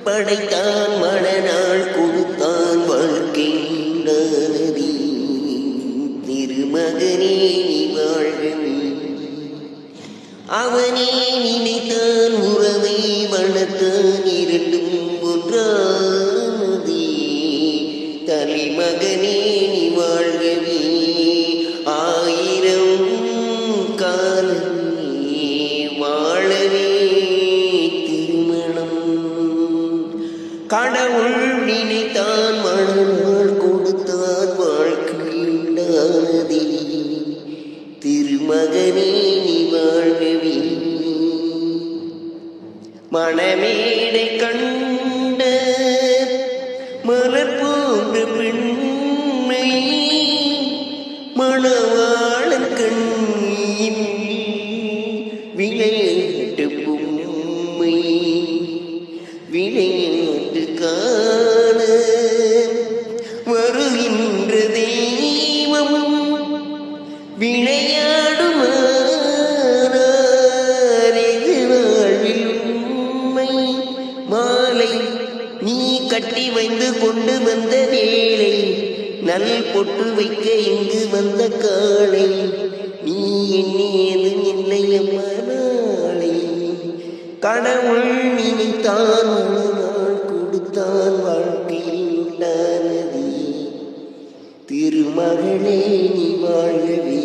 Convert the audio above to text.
படைத்தான் மணநாள் கொடுத்தான் வாழ்க்கை உண்டானதி திருமகனே நீ வாழ்கவே அவனே நினைத்தான் உறவை வளர்த்தான் இரண்டும் ஒன்றானதே தலைமகனே நீ வாழ்கவே ஆயிரம் காலமே வாழவே திருமணம் கடவுள் நினைத்தான் மணநாள் கொடுத்தான் வாழ்க்கை உண்டானதே திருமகனே நீ வாழ்கவே மணமேடை கண்ட மலர் போன்ற பெண்மை மணவாளன் கண்ணின் விளையாட்டு பொம்மை விளையாட்டு காண வருகின்ற தெய்வம் விளையாடும் வாழ்வில் உண்மை மாலை நீ கட்டி வைந்து கொண்டு வந்த வேளை நல் பொட்டு வைக்க இங்கு வந்த காளை நீ எண்ணியது இல்லை அம்மா நாளை கடவுள் நினைத்தான் மணநாள் கொடுத்தான் வாழ்க்கையில் உண்டானது திருமகளே நீ வாழ்கவே